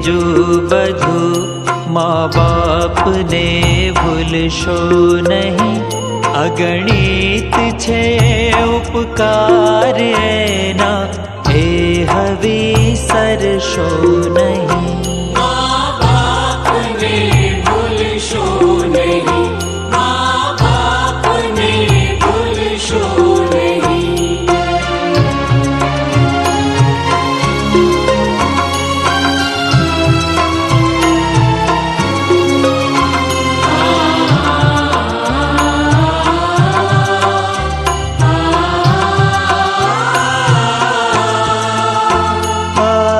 जो बधु माँ बाप ने भूलशो नहीं। अगणित छे उपकार एना ए हवी सरशो नहीं। माँ बाप ने भूलशो नहीं, माँ बाप ने भूलशो नहीं।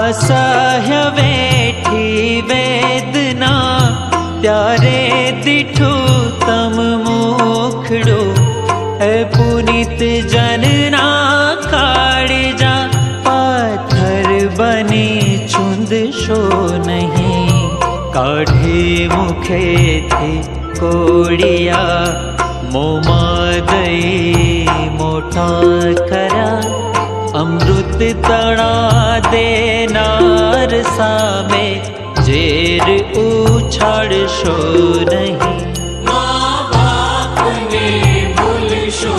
असह्य वेठी वेदना त्यारे दिठू तम मुखड़ो ए पुनित जनना काळजा पाथर बनी छुंदशो नहीं। काढ़े मुखे थी कोड़िया मोमा दई मोटा करा। अमृत तणा देनार सामे जेर उछाड़शो नहीं। माँ बाप ने भूलशो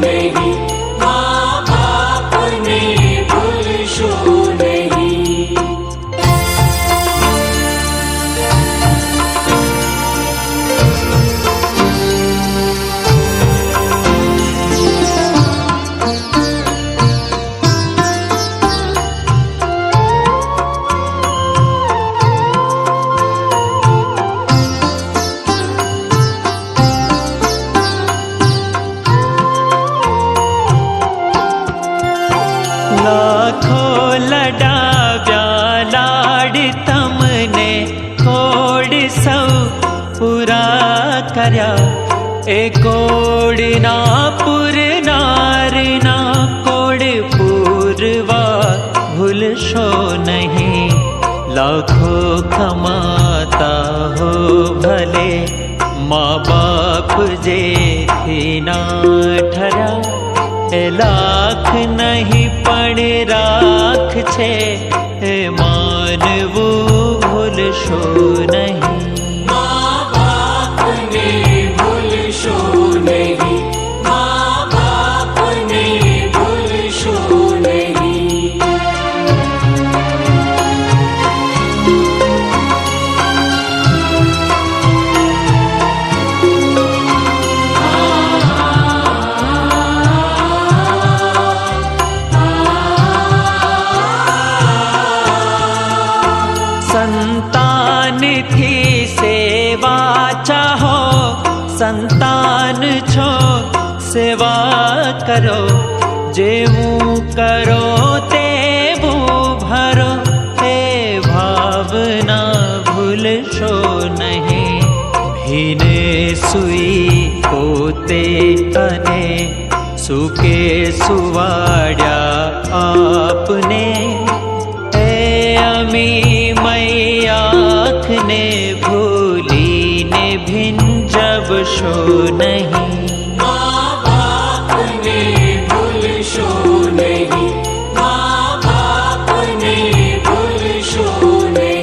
नहीं, माँ बाप ने भूलशो नहीं। लाखों लडाव्या लाड तमने कोड सौ पूरा कर्या। ए कोडना पुरनारना कोड पूरवा भूलशो नहीं। लाखों कमाता हो भले माँ बाप जे थी ना ठरा। ए लाख नहीं पण राख छे ए मानवू भूलशो नहीं। माँ बाप ने भूलशो नहीं, माँ बाप ने भूलशो नहीं। संतान थी सेवा चाहो, संतान छो सेवा करो। जेवू करो तेवू भरो ते भावना भूलशो नहीं। भीने सुई पोते अने सुके सुवाड्या आपने। ए अमी मई आँख ने भूली ने भिंजब शो नहीं। माँ बाप ने भूलशो नहीं, माँ बाप ने भूलशो नहीं।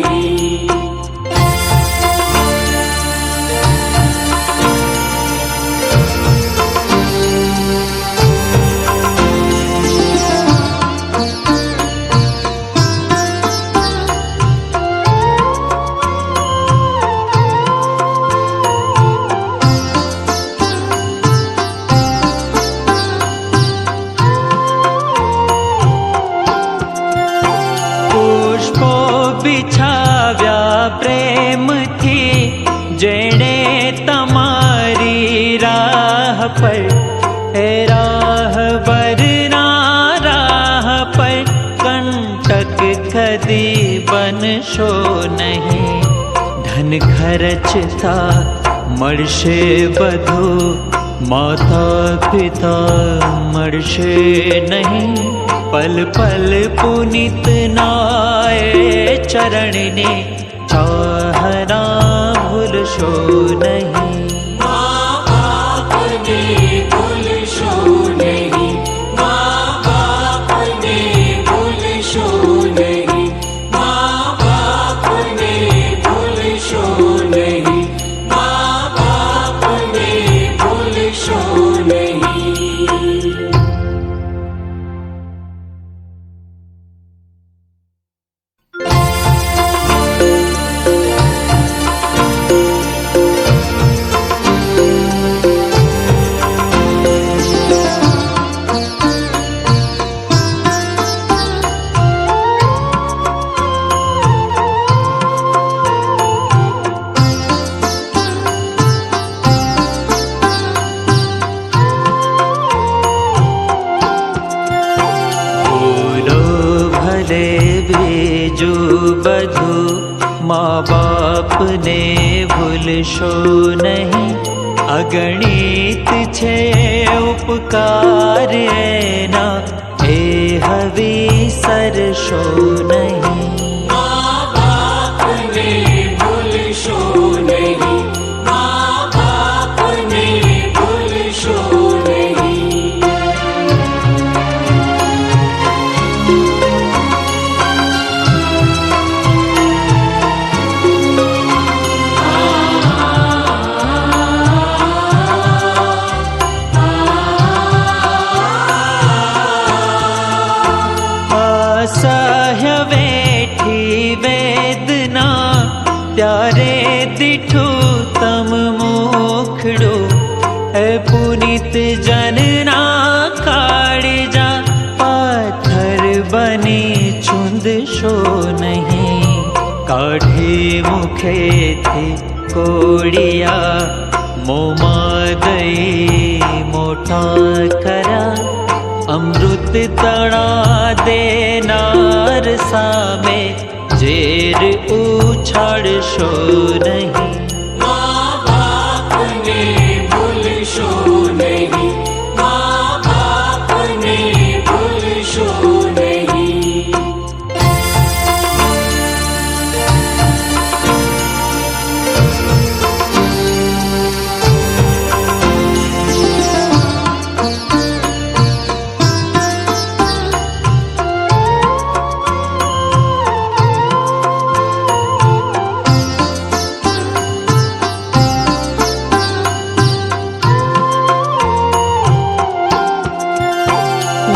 बिछाव्या प्रेम थी जेणे तमारी राह पर। ए राह बरना राह पर कंटक कदी बनशो नहीं। धन खर्चता मळशे बधु माता पिता मळशे नहीं। पल पल पुनित नाए चरण ने चाहना भूलशो नहीं। माँ बाप ने भूलशो नहीं, माँ बाप ने भूलशो नहीं, माँ बाप વધુ મા બાપને ભૂલશો નહીં, અગણિત છે ઉપકાર એના, એ હવે સરશો નહીં. माँ बाप ने भूलशो नहीं, माँ बाप ने भूलशो नहीं. असह्य वेठी वेदना ત્યારે દીઠું તમ મુખડું, એ પુનિત જનના કાળજા, પાથર બની ચૂંદશો નહીં. કાઢી મુખેથી કોડિયા, મોંમાં દઈ મોટા કર્યા, અમૃત તણા દેનાર સામે ઝેર ઉછાળશો નહીં. माँ बाप ने भूलशो नहीं, माँ बाप ने भूलशो नहीं.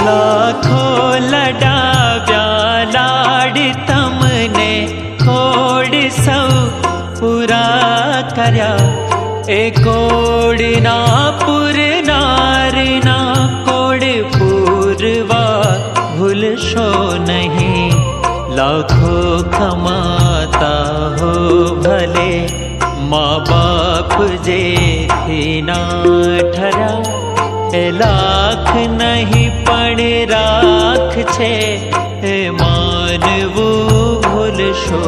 લાખો લડાવ્યા લાડ તમને, કોડ સૌ પૂરા કર્યા, એ કોડના પૂરનારના કોડ પૂરવા ભૂલશો નહીં. લાખો કમાતા હો ભલે, મા બાપ જેથી ના ઠર્યા, એ લાખ નહીં પણ રાખ છે, એ માનવું ભૂલશો